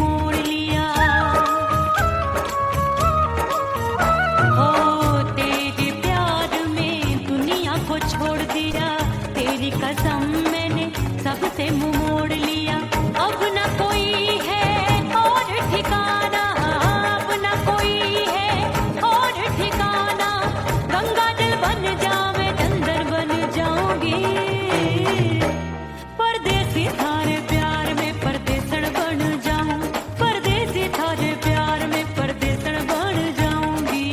मोड़ लिया। ओ तेरे प्यार में दुनिया को छोड़ दिया, तेरी कसम मैंने सबसे मुंह मोड़ लिया। अब न कोई है और ठिकाना, अब न कोई है और ठिकाना। गंगा जल बन जावे चंदन बन जाऊंगी, परदेसी थारे प्यार में परदेसण बन जाऊं, परदेसी थारे प्यार में परदेसण बन जाऊंगी।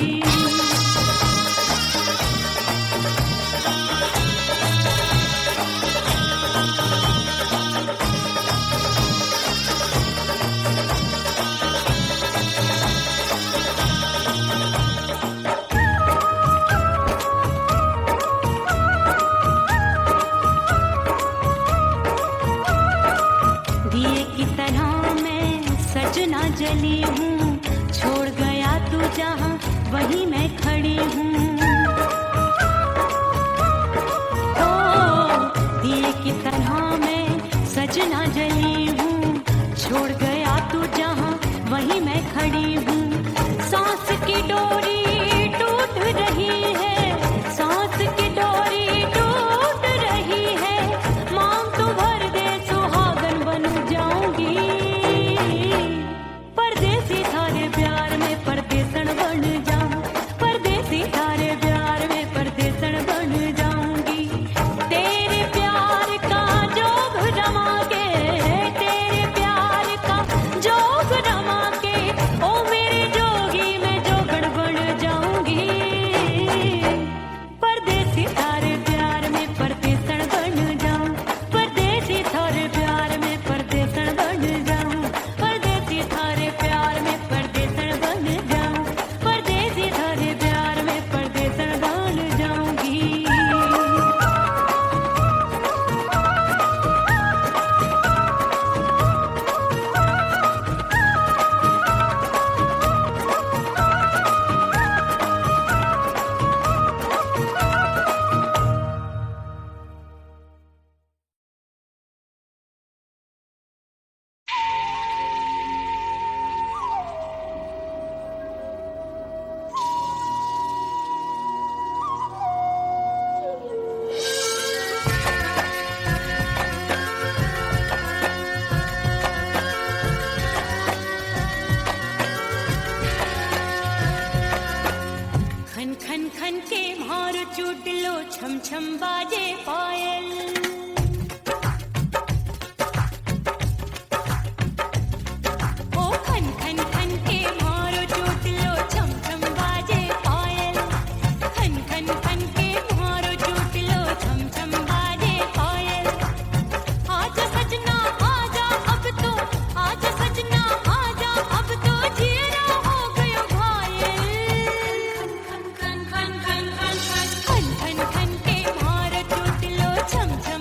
दिए की तरह मैं सजना जली हूँ, छोड़ गया तू जहाँ वहीं मैं खड़ी हूँ। ओ दिए की तरह मैं सजना जली हूँ, छोड़ गया तू जहाँ वहीं मैं खड़ी हूँ। सांस की डोरी टूट रही है, सांस की डोरी टूट रही है। मांग तू भर दे सुहागन बन जाऊंगी, परदेसी थारे प्यार में परदेसण बन जाऊं, परदेसी थारे प्यार में परदेसण बन जाऊंगी। तेरे प्यार का जोग रमा के, तेरे प्यार का जोग रमा के, ओ मेरे जोगी मैं जोगण बन जाऊंगी, परदेसी थारे प्यार में परदेसण बन जाऊं, परदेसी थारे प्यार में परदेसण बन जाऊं, परदेसी थारे प्यार में परदेसण बन जाऊं, परदेसी थारे प्यार में परदेसण बन जाऊंगी। खन खन खन के मार चूट लो, छम छम बाजे पायल। ओ खन खन खन के मार चूट लो, छम छम बाजे पायल। खन खन खन के मार चूट लो, छम छम बाजे पायल। आजा सजना आजा अब तो, आजा सजना आजा अब तो, जीना हो गयो घायल। खन खन खन खन खन खन खन खन के मार चूट लो, छम छम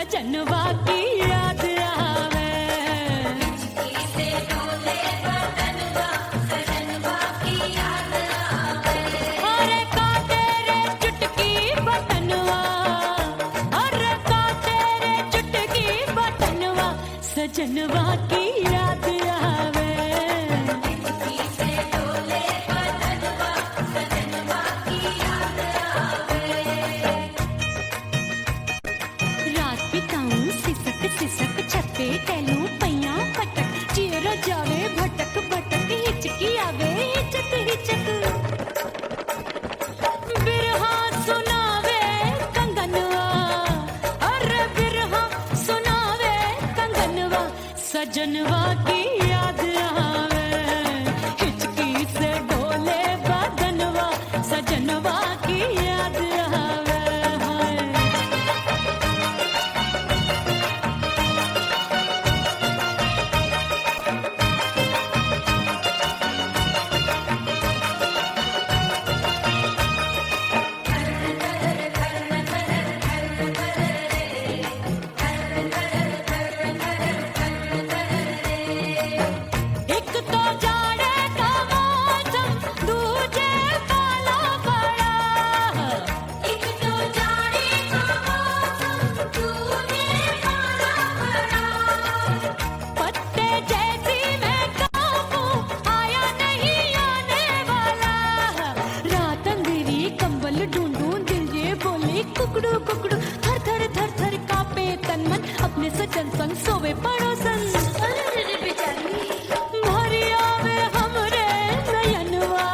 सजनवा की याद आवे। से डोले बदनवा सजनवा की याद आवे। अरे काटे रे चुटकी बटनवा, अरे काटे रे चुटकी बटनवा सजनवा की याद आवे। से डोले बदनवा सजनवा की याद आवे। रात बिताऊं सिसक सिसक छत्ते टहलूं पैया पटक चेहरा जावे भटक भटक हिचकी आवे हिचक हिचक। बिरहा सुनावे कंगनवा, अरे बिरहा सुनावे कंगनवा सजनवा की याद आवे। हिचकी से डोले बदनवा सजनवा की याद आवे। हाय एक तो जाड़े का मौसम दूजे पाला पड़ा। एक तो जाने का मौसम तूने पाला पड़ा। पत्ते जैसी मैं कांपूं आया नहीं आने वाला। रात अंधेरी कंबल ढूंढूं दिल ये बोले कुकड़ू कुकड़ू। थर थर थर थर कांपे तन मन अपने सजन संग सोवे पड़ोसन। अरे बेचारी भरी आवे हमरे नयनवा,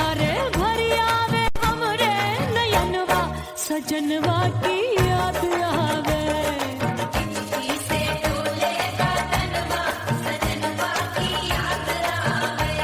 अरे भरी आवे हमरे नयनवा सजनवा की याद आवे। से डोले बदनवा सजनवा की याद आवे।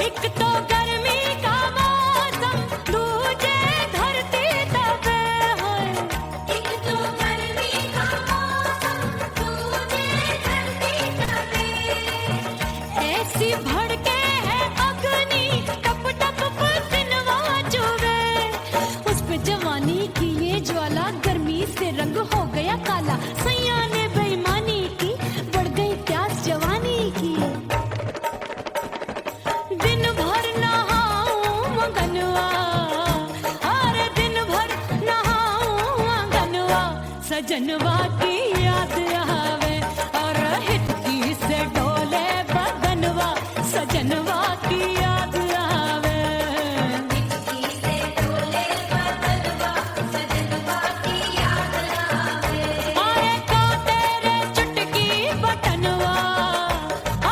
एक तो गर्मी का मौसम दूजे धरती तपे है। एक तो गर्मी का मौसम तूने धरती तपे। ऐसी भड़के है अग्नि टप टप पसीनवा चुभे। उस पे जवानी की ये ज्वाला गर्मी से रंग हो गया काला। सैया ने बेईमानी की बढ़ गई प्यास जवानी की। दिन भर नहाऊं आंगनवा, अरे दिन भर नहाऊं आंगनवा सजनवा की याद आवे। और हिचकी से डोले बदनवा सजनवा की याद आवे। से डोले बदनवा सजनवा की याद आवे। अरे काटे रे चुटकी बटनवा,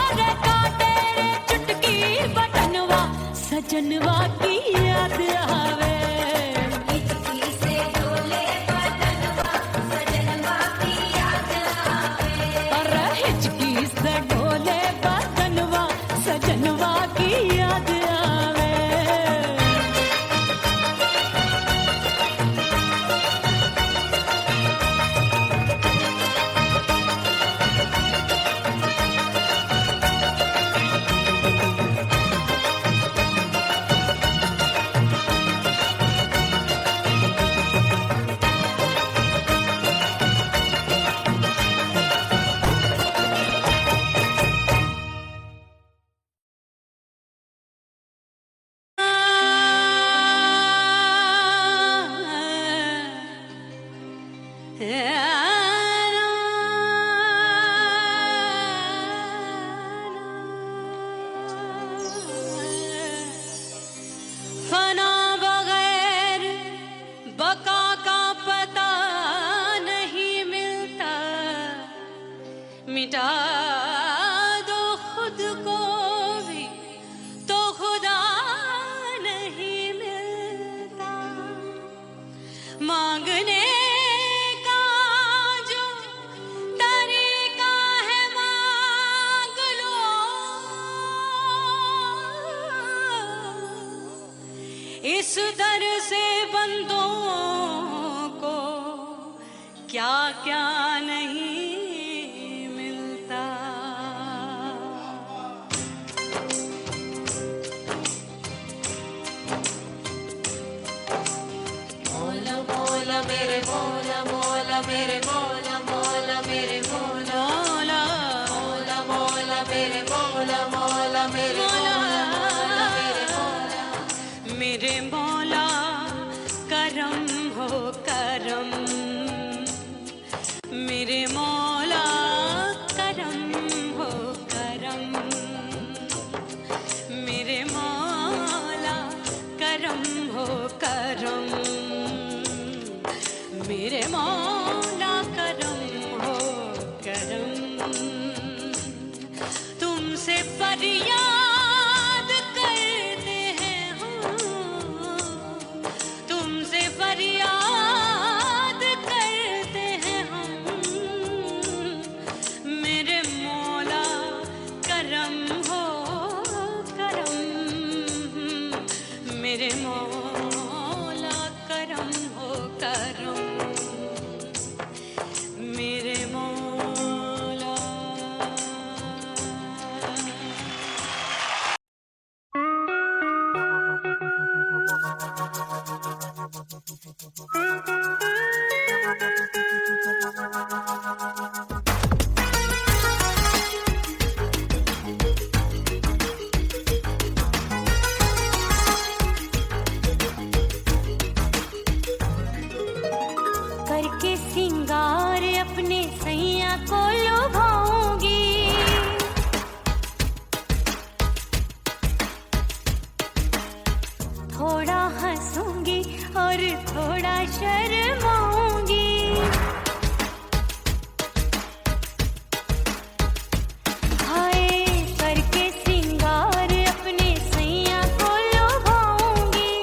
अरे काटे रे चुटकी बटनवा सजनवा की याद आवे। से डोले बदनवा सजनवा की याद आवे। अरे हिचकी से डोले बदनवा सजनवा की याद आवे। फना बगैर बका का पता नहीं मिलता। मिटा दो खुद को भी तो खुदा नहीं मिलता। मांगने का जो तरीका है मांग लो। क्या क्या नहीं मिलता। मोला मोला मेरे मोला मोला मेरे मोला मोला मेरे मोला मोला मोला मेरे मोला मोला मेरे मोला मोला मेरे मोला मेरे मौला करम हो करम, मेरे मौला करम हो करम, मेरे मौला करम हो करम, मेरे मौला करम हो करम। तुमसे फरियाद करते हैं हम, तुमसे फरियाद करते हैं हम, मेरे मौला करम हो करम, मेरे मौला करम हो करम, मेरे मौला। करके सिंगार अपने सैया को लुभाऊंगी, थोड़ा हंसूंगी और थोड़ा शर्माऊंगी। हाय करके सिंगार अपने सैया को लुभाऊंगी,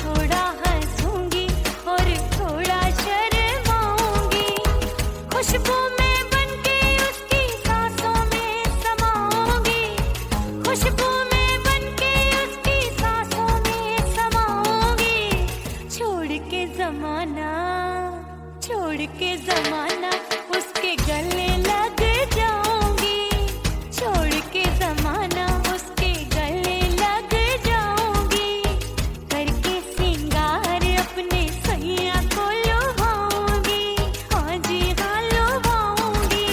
थोड़ा हंसूंगी और थोड़ा शर्माऊंगी। खुशबू में बनके उसकी सांसों में समाऊंगी, खुशबू में बनके उसकी सांसों में समाऊंगी। छोड़ के जमाना, छोड़ के जमाना उसके गले लग जाऊंगी, छोड़ के जमाना उसके गले लग जाऊंगी। करके सिंगार अपने सैया को लुभाऊंगी, हाँ जी हाँ लुभाऊंगी।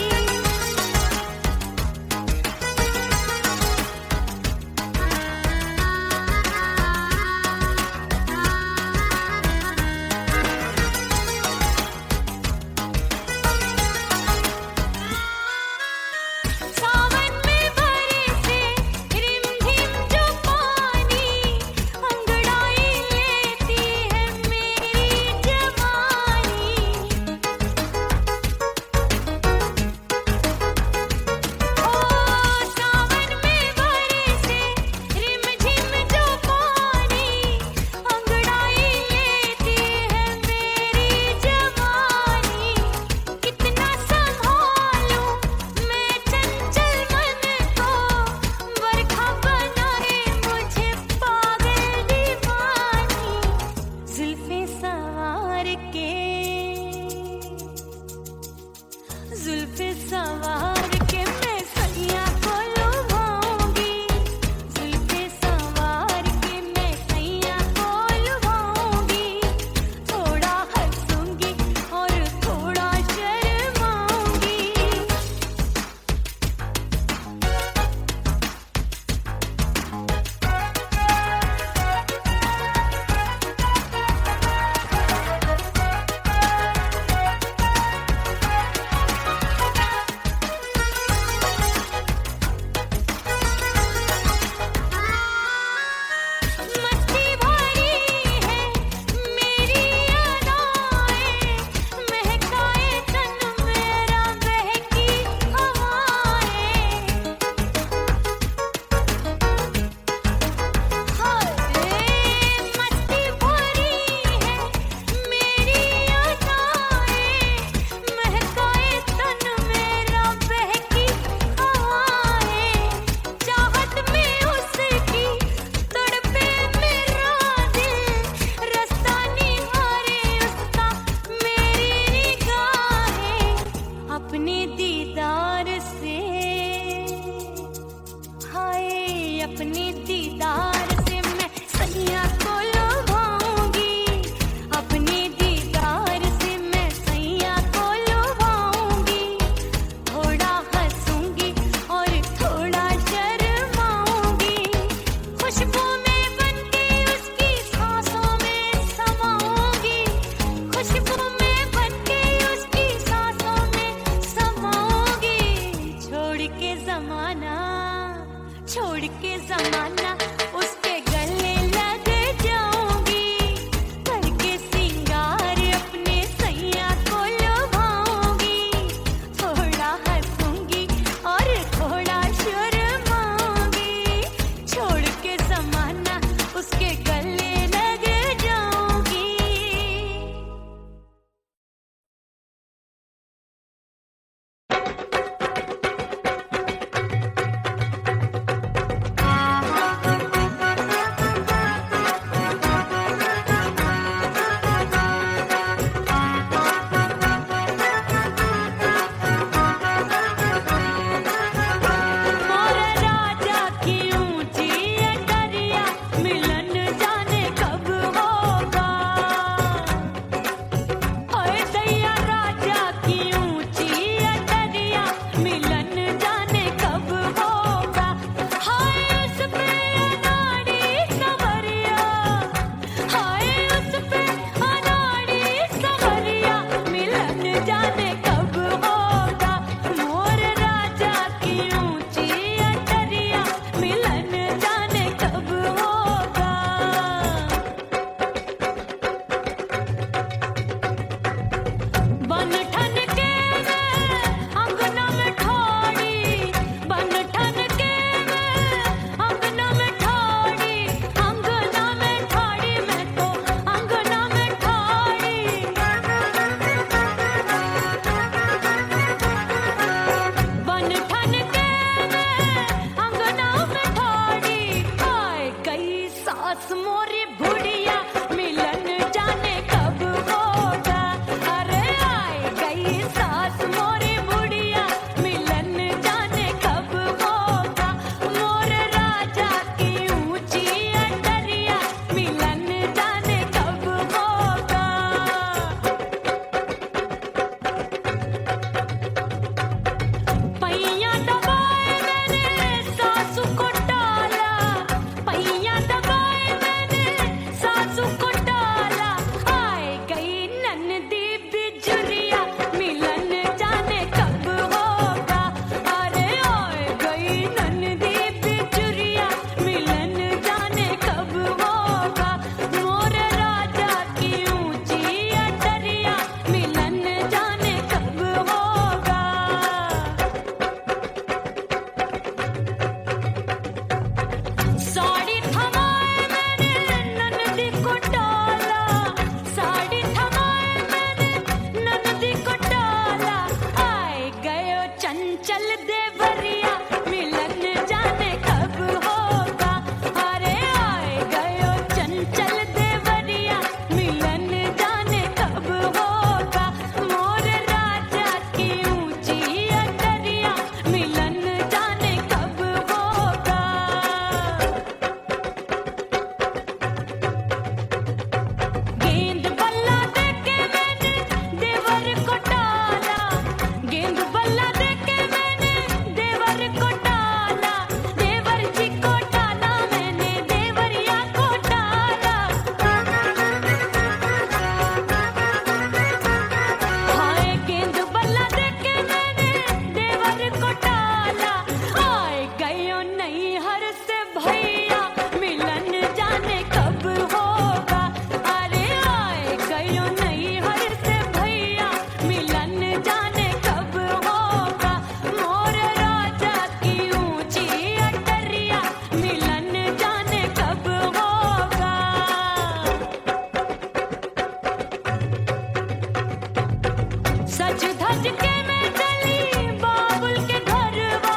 सज धज के मैं चली बाबुल के घरवा,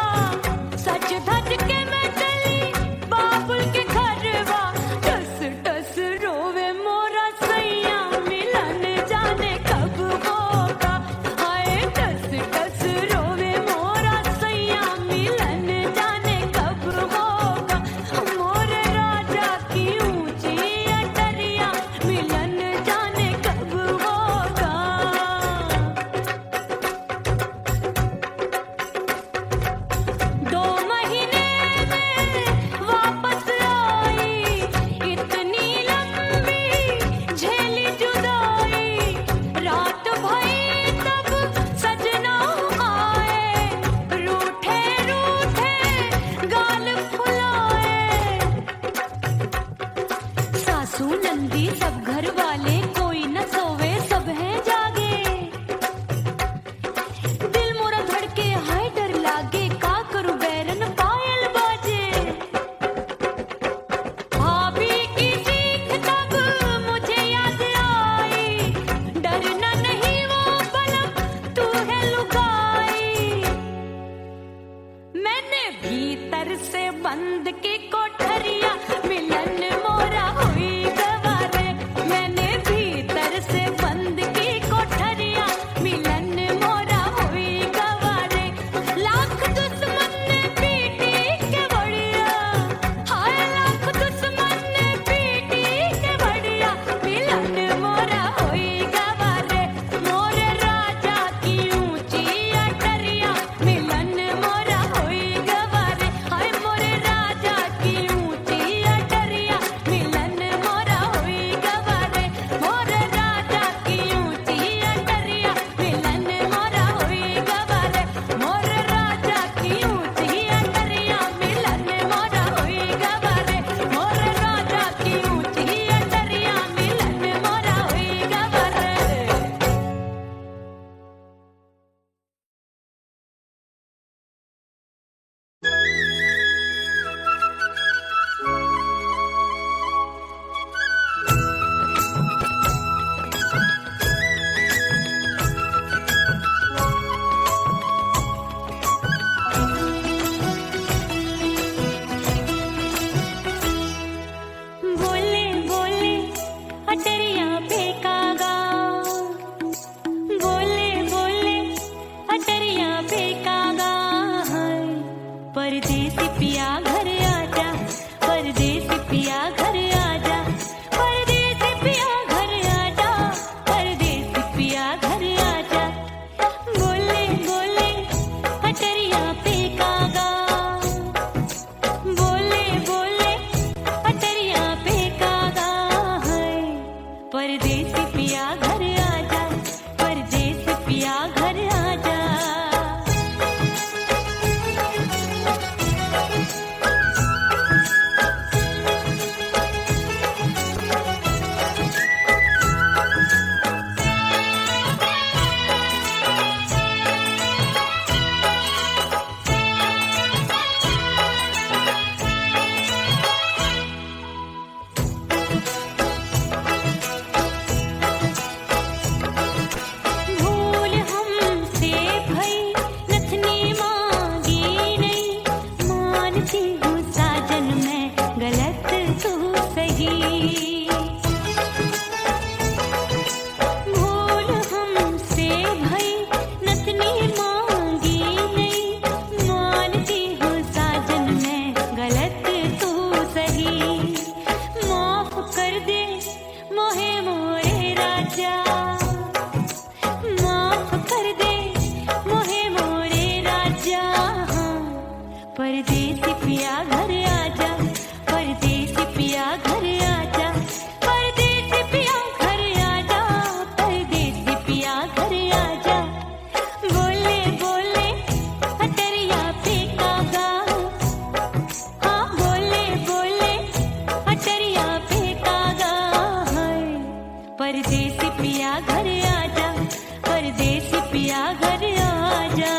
सज धज के मैं चली बाबुल के घरवा। टस टस रोवे मोरा सैया मिलन जाने कब होगा। हाय टस टस रोवे मोरा सैया मिलन जाने कब होगा। मोरे राजा की ऊंची अटरिया मिलन जाने कब होगा। 2 महीने में वापस आई, इतनी लंबी झेली जुदाई। रात भई तब सजना आए, रूठे रूठे गाल फुलाए। सासू नंदी सब घर वाले कोई न सोवे सब हैं जागे। दिल मोरा धड़के हाय डर लागे, का करूं बैरन पायल बाजे। भाभी की सीख तब मुझे याद आई, डरना नहीं वो पलक तू है लुगाई। मैंने भीतर से बंद की कोठरिया मिलन मोरा हुई गवारे। मैंने भीतर से बंद की कोठरिया मिलन मोरा हुई गवारे। लाख दुश्मन ने पीटी के बढ़िया, हाय लाख दुश्मन ने पीटी के बढ़िया। मिलन मोरा हुई गवारे, मोरे राजा की ऊंची अटरिया मिलन मोरा हुई गवारे। हाय मोरे राजा की ऊंची अटरिया मिलन मोरा हुई गवारे। मोरे राजा की ऊंची अटरिया मिलन मोरा हुई गवारे। मोरे राजा की ऊंची अटरिया मिलन मोरा हुई गवारे। मोरे राजा की ऊंची अटरिया मिलन मोरा हुई गवारे। बोले बोले अटरिया फेंकागा, बोले बोले अटरिया फेंकागा। हाय परदेसी पिया घर आजा, परदेसी पिया घर आजा। परदेसी पिया घर आजा, परदेसी पिया घर आजा। बोले बोले अटरिया फेंकागा, बोले बोले अटरिया फेंकागा। है परदेसी पिया घर आजा, परदेसी पिया घर आजा। भूल हमसे भई नथनी मांगी नहीं, मानती हूँ साजन मैं गलत तू सही। भूल हमसे भई नथनी मांगी नहीं, मानती हूँ साजन मैं गलत तू सही। माफ कर दे मोहे मोरे राजा, माफ कर दे मोहे मोरे राजा। परदेसी पिया घर आजा, परदेसी पिया घर आजा। परदेसी पिया घर आजा, परदेसी पिया घर आजा। बोले बोले अटरिया फेंकागा, हाँ बोले बोले अटरिया फेंकागा। हाय परदेसी पिया घर आजा, परदेसी पिया घर आजा।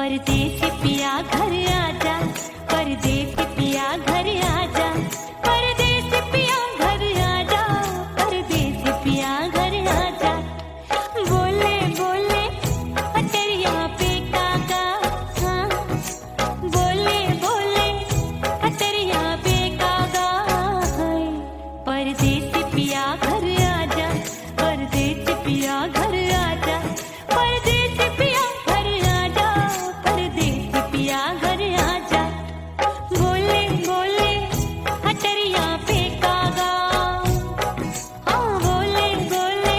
परदेसी पिया घर आजा, परदेसी पिया घर आजा, परदेसी पिया घर आजा, परदेसी पिया घर आजा। बोले बोले अटरिया पे काका, हाँ बोले बोले अटरिया पे काका, परदेसी पिया घर आजा, परदेसी पिया घर आजा, परदेसी पिया घर आजा, परदेसी पिया घर आजा। बोले बोले अटरिया पे कागा, हाँ बोले बोले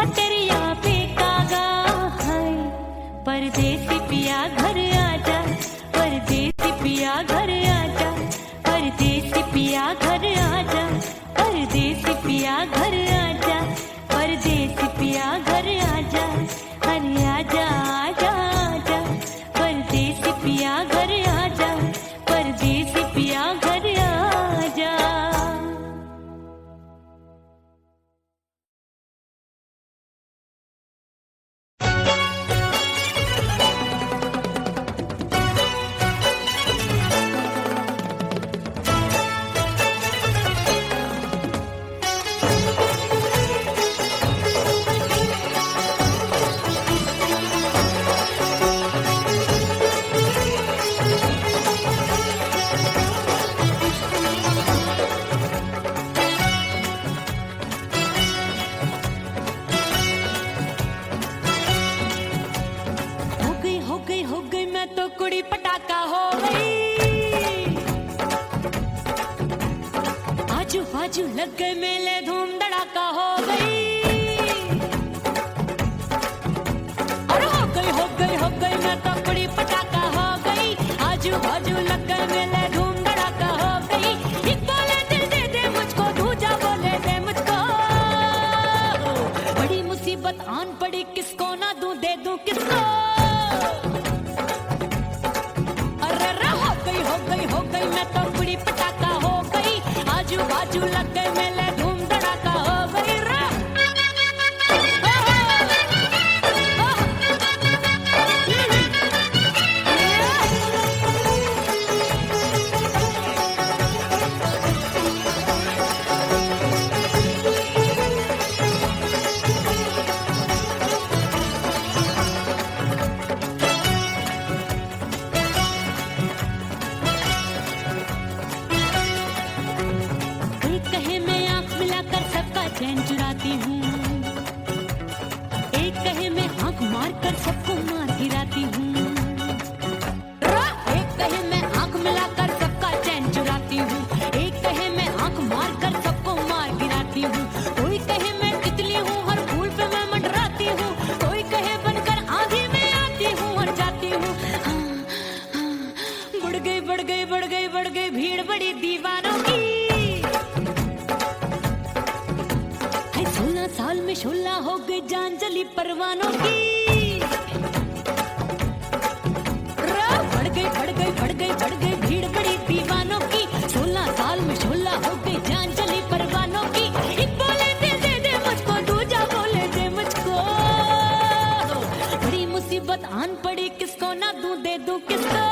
अटरिया पे कागा, हाय परदेसी पिया घर आजा, परदेसी पिया घर आजा, परदेसी पिया घर आजा, परदेसी पिया घर आजा, परदेसी पिया घर आजा, अरे आजा आजा आजा, परदेसी पिया घर आजा, परदेसी पिया घर आजा। हो गई मैं तो कुड़ी पटाखा हो गई, आजू बाजू लग गए मेले धूम धड़ाका हो गई, और हो गई मैं तो कुड़ी पटाखा हो गई, आजू बाजू लग गए मेले धूम धड़ाका हो गई। एक बोले दिल दे दे मुझको, दूजा बोले दे मुझको, बड़ी मुसीबत आन पड़ी, किसको ना दूं दे दूं किसको। हो गई मैं तो कुड़ी पटाखा हो गई, आजू बाजू लग गए मेले धूम धड़ाका हो गई रा। चैन चुराती हूँ, एक कहे मैं आंख मार कर सबको मार गिराती हूँ, एक कहे मैं आंख मिलाकर सबका चैन चुराती हूँ, एक कहे मैं आंख मार कर सबको मार गिराती हूँ, कोई कहे मैं तितली हूँ हर फूल पे मैं मंडराती हूँ, कोई कहे बनकर आंधी में आती हूँ और जाती हूँ। हाँ, हाँ, बढ़ गई भीड़ बड़ी दीवानों की, 16 साल में शोला हो गई जान जली परवानों की। बढ़ गई भीड़ बड़ी दीवानों की, 16 साल में शोला हो गई जान जली परवानों की। एक बोले दे दे मुझको, दूजा बोले दे मुझको, बड़ी मुसीबत आन पड़ी, किसको ना दूं दे दूं किसको।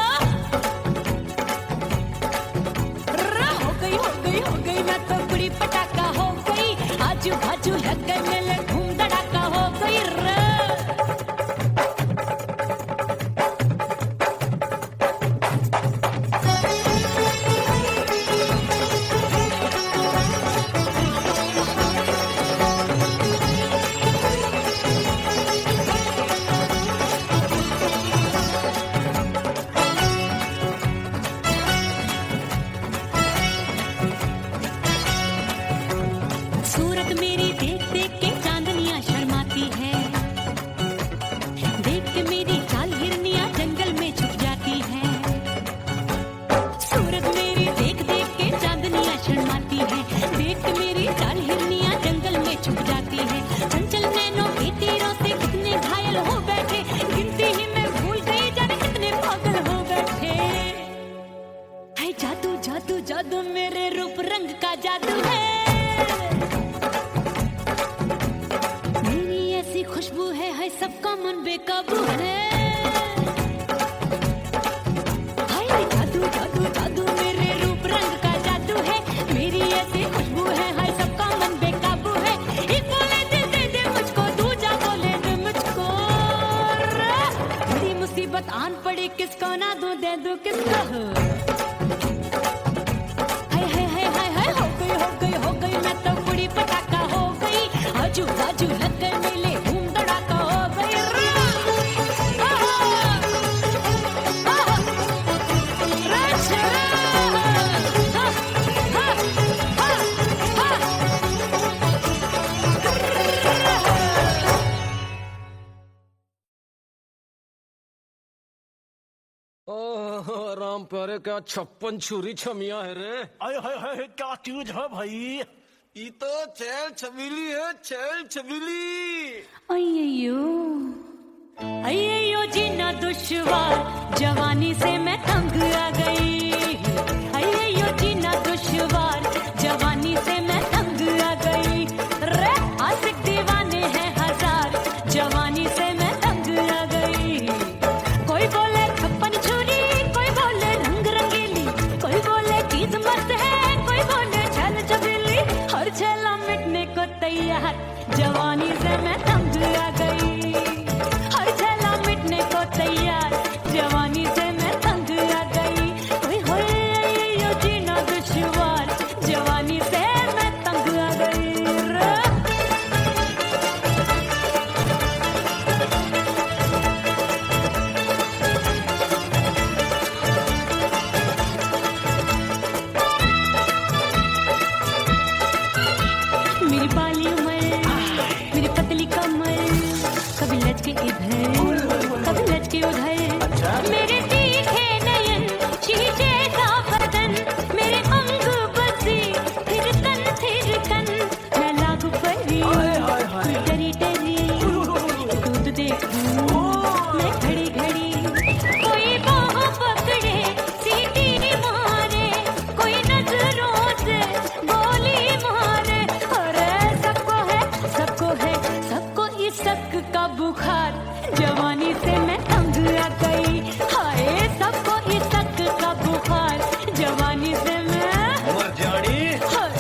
हो गई मैं तो कुड़ी पटाखा हो गई, आजू बाजू लग गए मेले धूम धड़ाका हो गई रे। सूरत मेरी देख देख के चांदनियां शर्माती है, देख के मेरी चाल हिरनियां जंगल में छुप जाती है। सूरत मेरी देख देख के चांदनियां शर्माती है, देख के मेरी चाल हिरनियां जंगल में छुप जाती है। चंचल नैनों के तीरों से कितने घायल हो बैठे, गिनती ही मैं भूल गई जाने कितने पागल हो बैठे। है जादू जादू जादू मेरे रूप रंग का जादू है, खुशबू है सबका मन बेकाबू है। दे दूं किसको? हाय हाय हाय हाय हाय, हो गई मैं तो बुढ़ी पटाखा हो गई, आजू बाजू लग गए मेले, धूम धड़ाका हो गई। ओह राम प्यारे, क्या 56 छुरी छमिया है रे। आय हाय हाय, क्या चीज है भाई? ये तो चैल छबीली है, चैल छबीली। अय्यो जीना दुश्वार, जवानी से मैं तंग आ गई। अय्यो जीना दुश्वार, जवानी से मैं तंग आ गई। रे आशिक दीवाने हैं हजार, जवानी से मैं तंग आ गई। कोई बोले 56 छुरी, कोई बोले रंग रंगीली, कोई बोले चीज मस्त है, कोई बोले छल छबीली। हर छला मिटने को तैयार, जवानी से मैं तंग आ गई। हर छला मिटने को तैयार, जवानी से मैं तंग आ गई। ओए होए यो जीना दुश्वार, जवानी से मैं तंग आ गई रे। मेरी बाली उमर, मेरी पतली कमर, कभी लचके इधर, कभी लचके उधर। मेरे तीखे नयन, शीशे सा बदन, मेरे अंग बसी थिरकन थिरकन। मैं लागू परी, डरी डरी, दूध देखूं मैं घड़ी घड़ी। कोई बाह पकड़े, सीटी मारे, कोई नजरों से गोली मारे। अरे सबको है, सबको इसक का बुखार, जवानी से मैं तंग आ गई। हाय सबको इसक का बुखार, जवानी से मैं मर जानी। हाय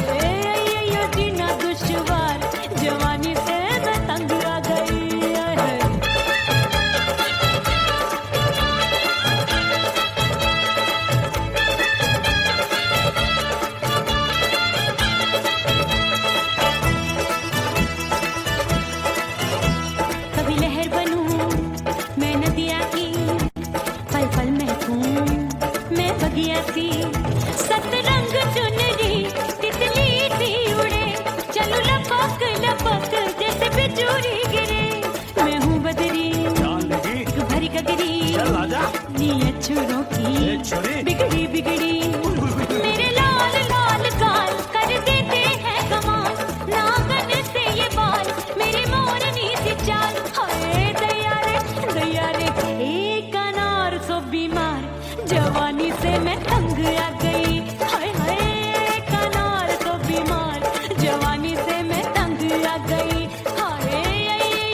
ये जीना दुश्वार, जवानी से मैं तंग आ गई। हाय कभी लहर बनूं मैं नदिया की, पल पल महकूं मैं बगिया सी। सतरंग चुनरी तितली सी उड़े, चलूं लपक लपक जैसे बिजली गिरे। मैं हूँ बदरी जान लगी, भरी गगरी, चल आजा। नीयत छुरों की ए छोरी, बिगड़ी बिगड़ी। मेरे लाल लाल गाल कर देते हैं कमाल, नागन से ये बाल, मेरी मोरनी सी चाल। हाय दया रे एक अनार सो बीमार, जवानी से मैं तंग आ गई। हाय हाय एक अनार सो बीमार, जवानी से मैं तंग आ गई। हाय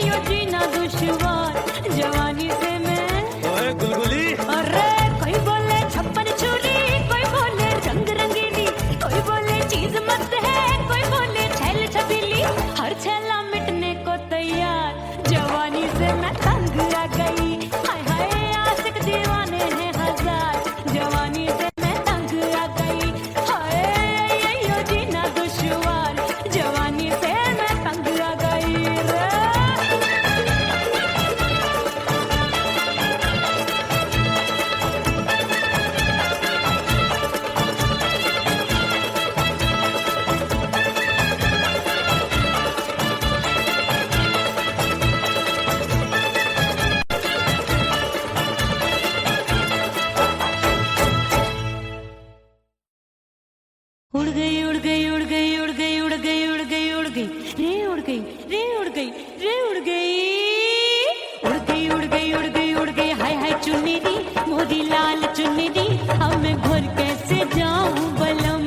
यो जीना दुश्वार, जवानी से मैं। ओए गुलगुली, अरे कोई बोले 56 छुरी, कोई बोले रंग रंगीली, कोई बोले चीज मस्त है, कोई बोले छल छबीली। हर छला मिटने को तैयार, जवानी से मैं तंग आ गई। हाय हाय आशिक दीवाने हैं हजार, जवानी से मैं तंग आ गई। हाय यो जीना दुश्वार, जवानी से मैं तंग आ गई रे। उड़ गई उड़ गई उड़ गई उड़ गई उड़ गई उड़ गई उड़ गई रे, उड़ गई रे, उड़ गई रे, उड़ गई उड़ गई उड़ गई उड़ गई उड़ गई। हाय हाय चुन्नी दी, मोदी लाल चुन्नी दी, अब मैं घर कैसे जाऊं बलम।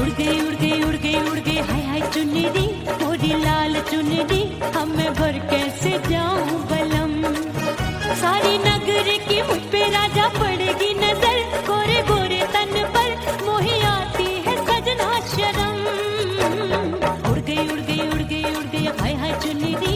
उड़ गई उड़ गई उड़ गई उड़ गई, हाय हाय चुन्नी दी, मोदी लाल चुन्नी दी, अब मैं घर कैसे जाऊं बलम। सारी नगर की मुझ पे राजा पड़ेगी नजर, गोरे गोरे तन पर मोही आती है सजना शर्म। उड़ गई उड़ गई उड़ गई उड़ गई, हाय हाय चुन्नी दी,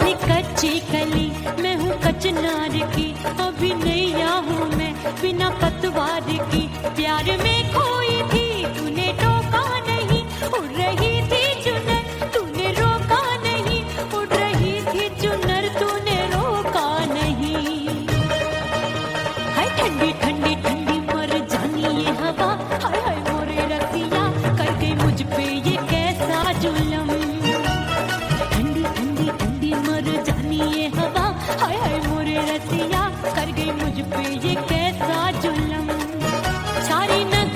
थी कच्ची कली, मैं हूँ कचनार की, अभी नैया हूँ मैं बिना पतवार की। प्यार में खोई थी तूने टोका नहीं, उड़ रही थी चुनर तूने रोका नहीं, उड़ रही थी चुनर तूने रोका नहीं। हाय ठंडी ठंडी ठंडी मर जानी ये हवा, हाय हाय मोरे रसिया कर गई मुझ पे ये कैसा जुल्म। ठंडी ठंडी ठंडी मर जानी ये हवा, हाय हाय मोरे रसिया कर गई मुझ पे ये कैसा जुल्म। सारी नगरी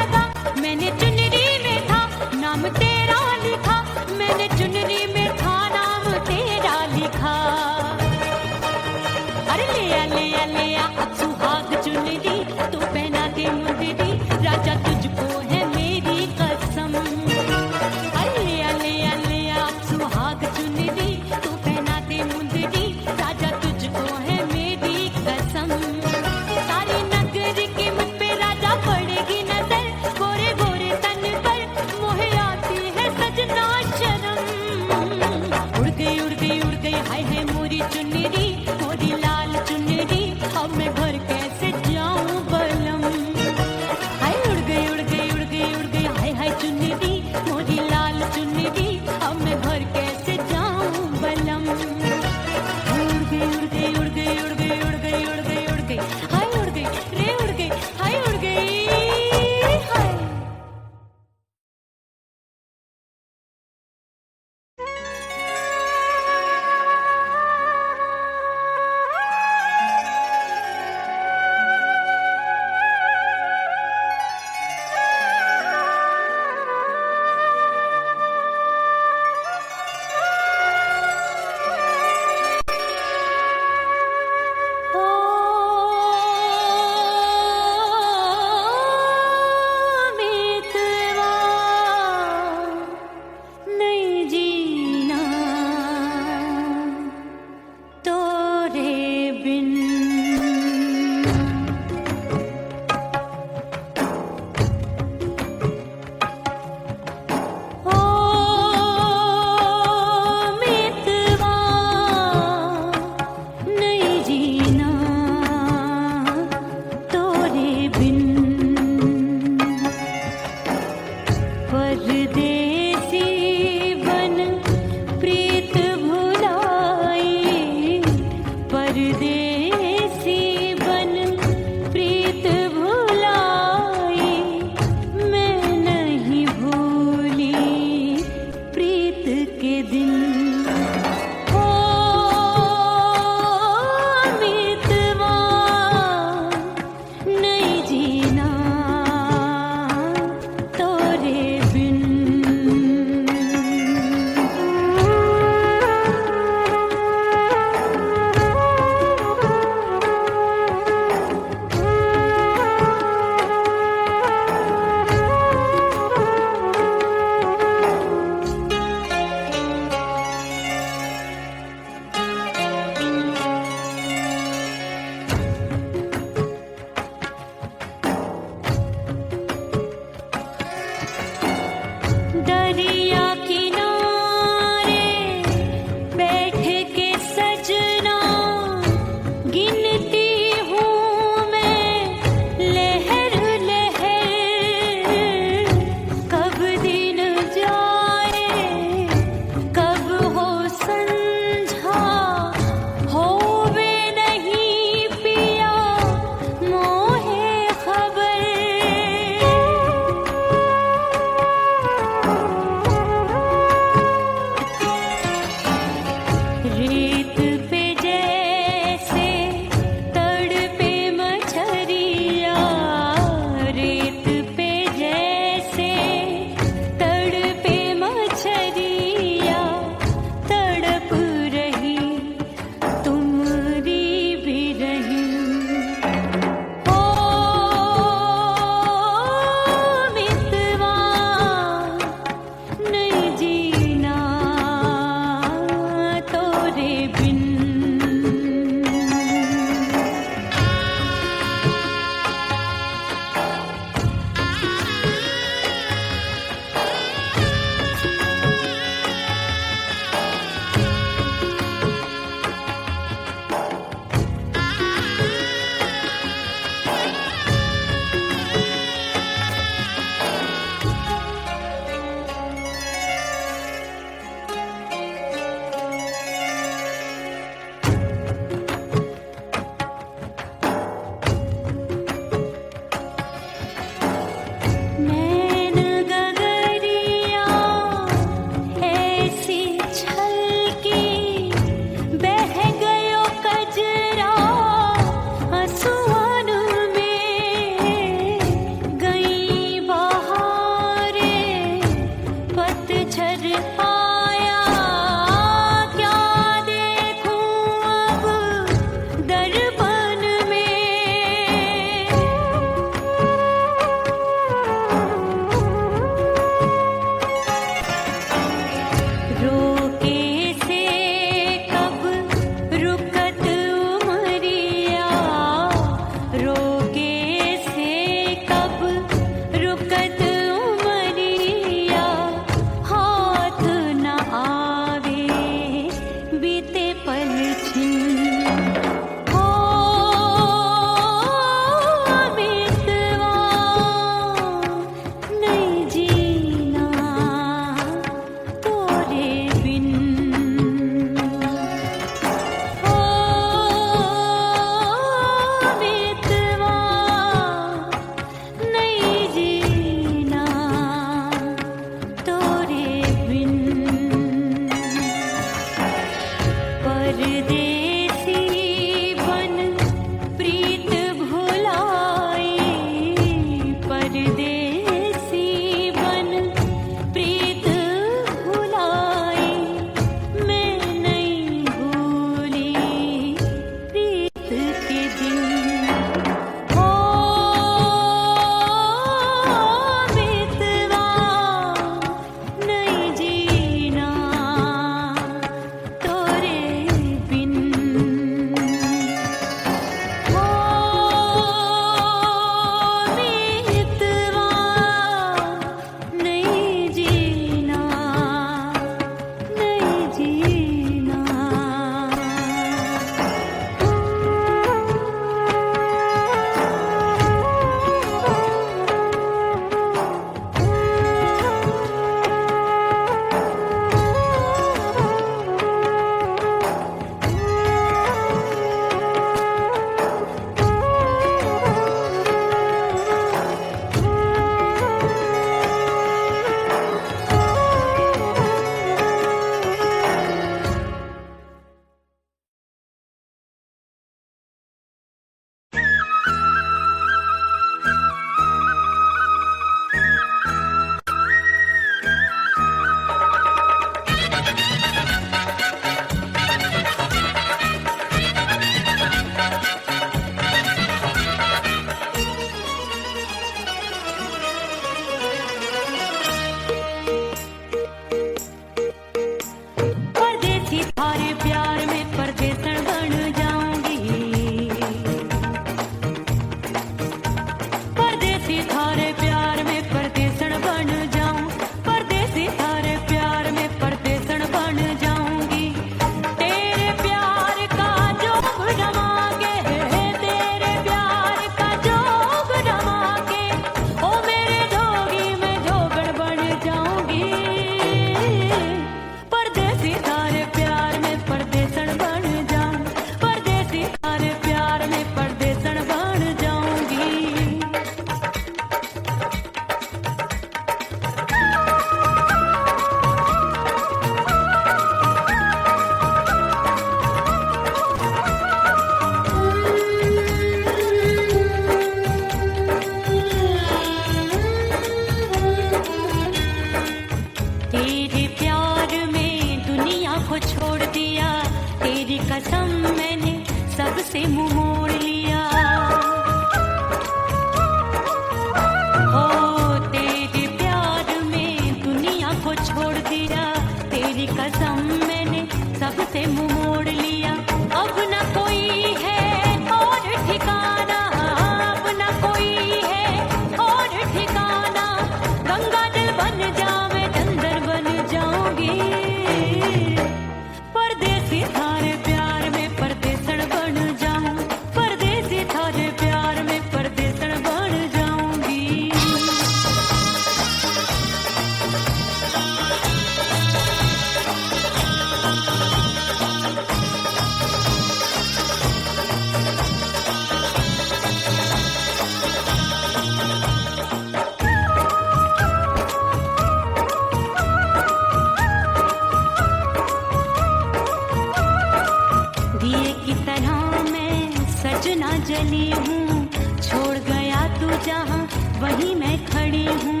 वहीं मैं खड़ी हूँ।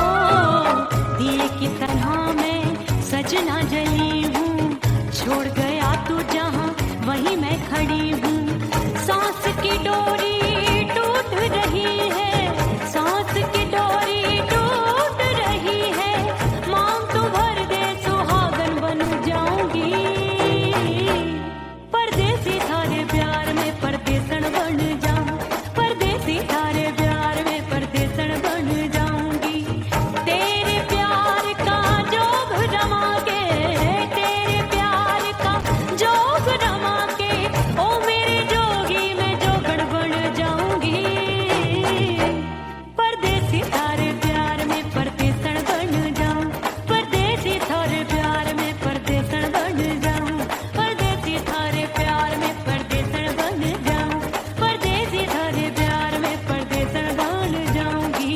ओ दिए की तरह मैं सजना जली हूँ, छोड़ गया तू जहाँ वहीं मैं खड़ी हूँ। सांस की डोरी टूट रही है, सांस की डोरी टूट रही है, मांग तू भर दे सुहागन बन जाऊंगी। परदेसी थारे प्यार में परदेसन बन जाऊं, परदेसी थारे प्यार में परदेसन बन जाऊंगी। तेरे प्यार का जोग रमा के, तेरे प्यार का जोग रमा के, ओ मेरे जोगी मैं जोगड़ बन जाऊंगी। परदेसी थारे प्यार में परदेसन बन जाऊं, परदेसी थारे प्यार में परदेसन बन जाऊं, परदेसी थारे प्यार में परदेसन बन जाऊं, परदेसी थारे प्यार में परदेसन बन जाऊंगी।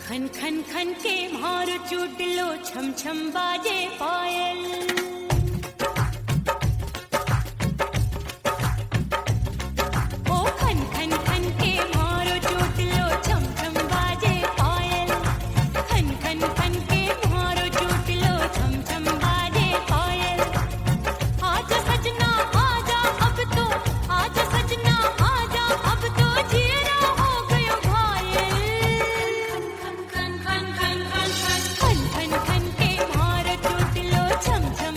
खन खन खन के मारो चुटलो, छम छम बाजे पायल। ओ खन खन खन के मारो चुटलो, छम छम बाजे पायल। खन खन खन के मारो चुटलो, छम छम बाजे पायल। आजा सजना आजा अब तो, आजा सजना आजा अब तो, जीना हो गयो घायल। खन खन खन खन खन खन खन खन के मारो चुटलो, छम छम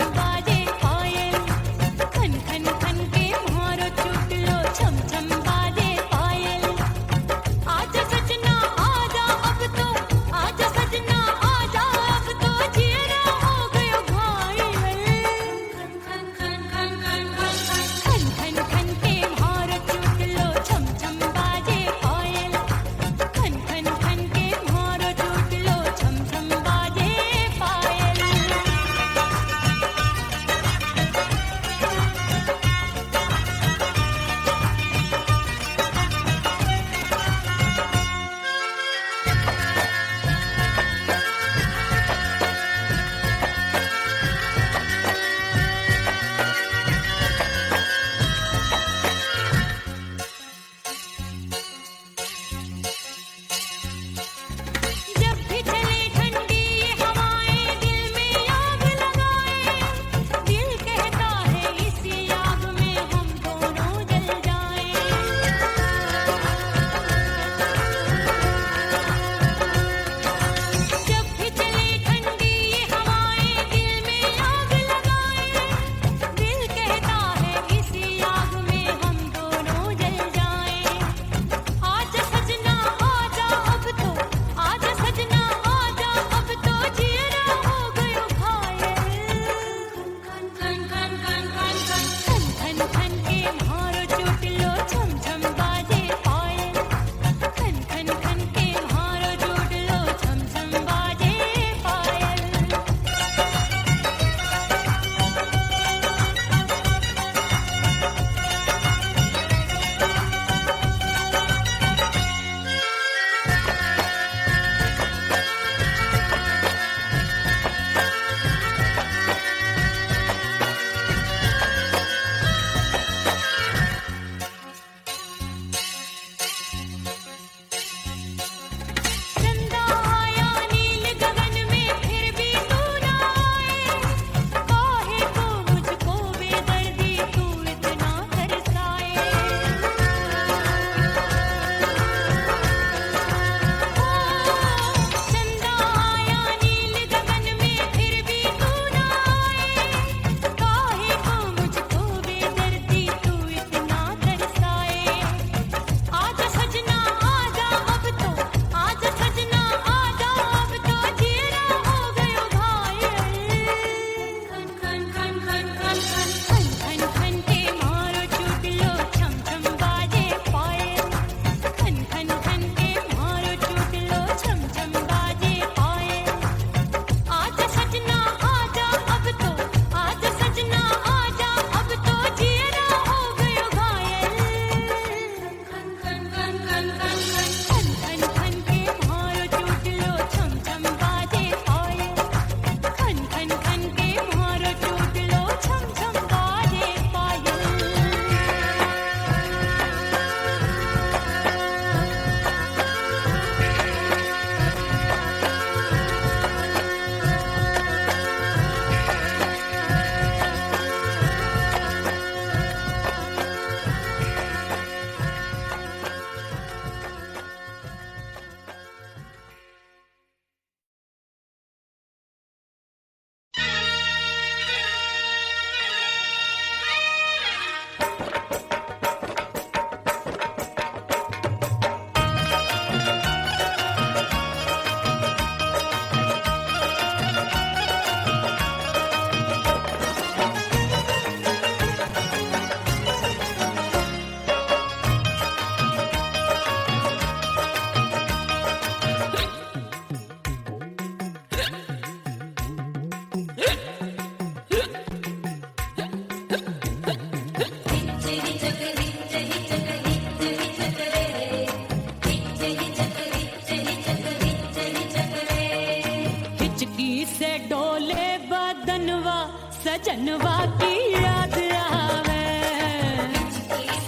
सजनवा की याद आवे।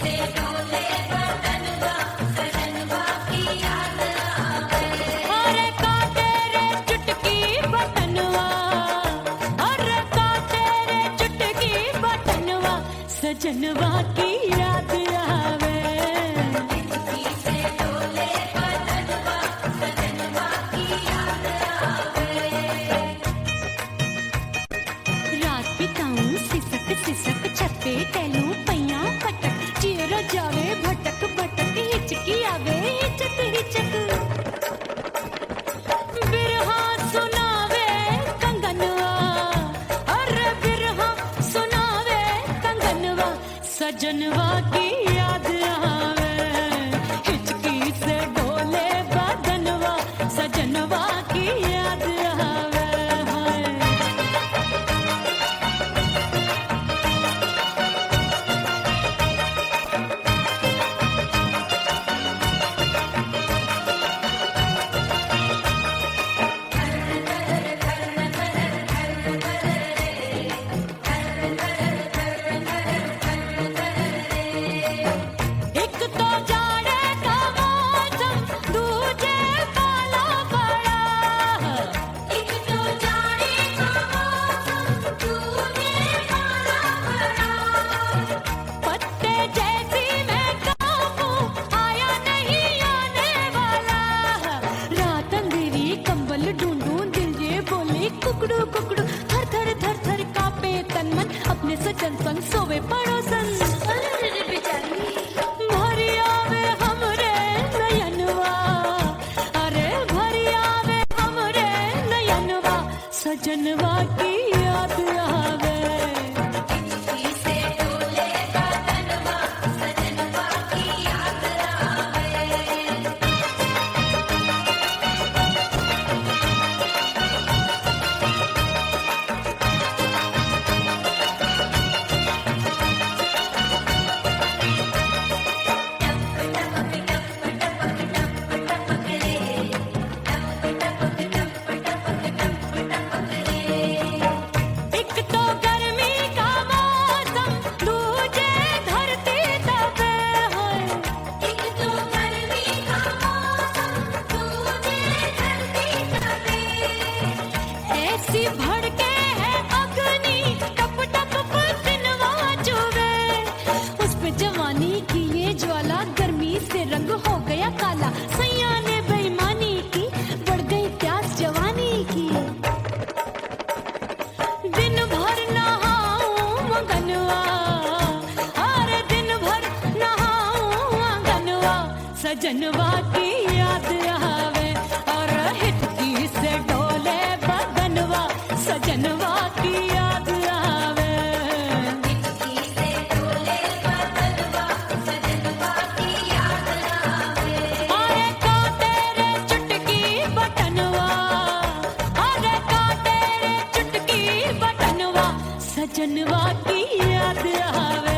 से डोले बदनवा सजनवा की याद आवे। अरे का तेरे चुटकी बटनवा, अरे का तेरे चुटकी बटनवा सजनवा की याद आवे। से डोले बदनवा सजनवा की याद आवे। रात बिताऊं सिसक सिसक छत पे टहलूं पैया पटक, चेहरा जावे भटक भटक, हिचकी आवे हिचक हिचक। बिरहा सुनावे कंगनवा, अरे बिरहा सुनावे कंगनवा सजनवा की याद आवे। हिचकी से डोले बदनवा सजनवा की याद आवे। हाय एक तो जाड़े का मौसम, दूजे पाला पड़ा। एक तो जाने का मौसम तूने पाला पड़ा। पत्ते जैसी मैं कांपू, आया नहीं आने वाला। रात अंधेरी कंबल ढूंढूं, दिल ये बोले कुकड़ू कुकड़ू। थर थर थर थर कांपे तन मन, अपने सजन संग सोवे पड़ोसन। अरे बेचारी भरी आवे हमरे नयनवा, अरे भरी आवे हमरे नयनवा सजनवा की याद आवे। से डोले बदनवा सजनवा की याद आवे। एक तो गर्मी का मौसम, दूजे धरती तपे होए। एक तो गर्मी का मौसम तूने धरती तपे। ऐसी भड़के है अग्नि, टप टप पसीनवा चुवे। उस पे जवानी की ये ज्वाला, गर्मी से रंग हो गया काला। सैया ने बेईमानी की, बढ़ गई प्यास जवानी की। दिन भर नहाऊं मगनवा, अरे दिन भर नहाऊं आंगनवा सजनवा की याद आवे। और हिचकी से डोले बदनवा सजनवा की याद आवे। से डोले बदनवा सजनवा की याद आवे। अरे का तेरे चुटकी बटनवा, अरे का तेरे चुटकी बटनवा सजनवा की याद आवे।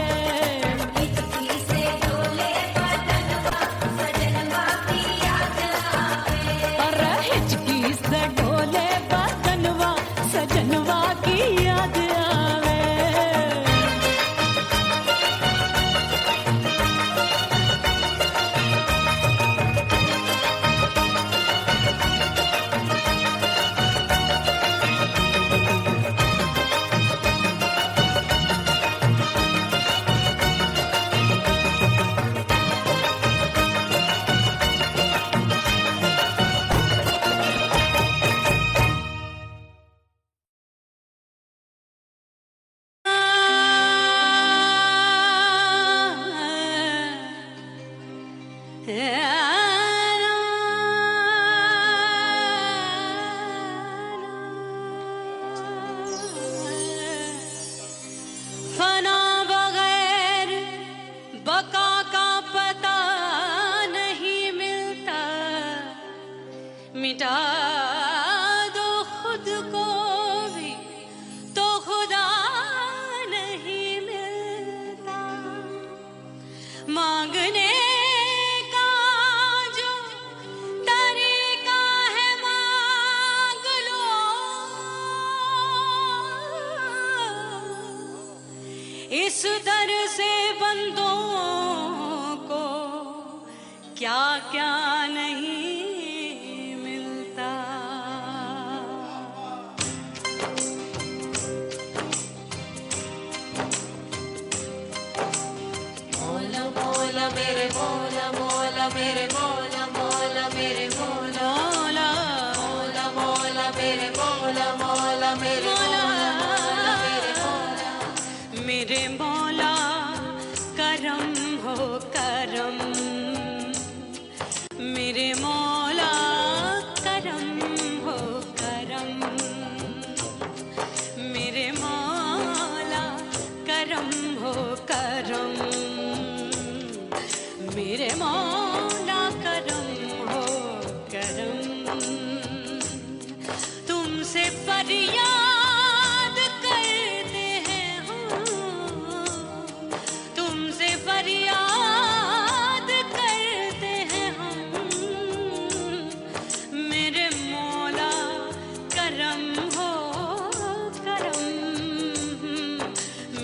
से डोले बदनवा सजनवा की याद आवे। अरे हिचकी से डोले बदनवा सजनवा की याद आवे। फना बगैर बका का पता नहीं मिलता, मिटा दो खुद को भी तो खुदा नहीं मिलता। मांगने का जो तरीका है मांग लो, इस दर से बंदों को क्या क्या नहीं मिलता। मौला मौला मेरे मौला मौला मेरे मौला मौला मेरे मौला मौला मौला मेरे मौला मौला मेरे मौला मेरे मौला मेरे मौला करम हो करम, मेरे मौला करम हो करम, मेरे मौला करम हो करम, मेरे मौला करम हो करम। तुमसे फरियाद करते हैं हम, तुमसे फरियाद करते हैं हम, मेरे मौला करम हो करम,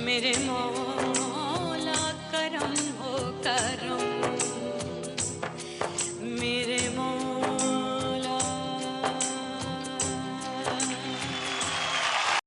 मेरे मौला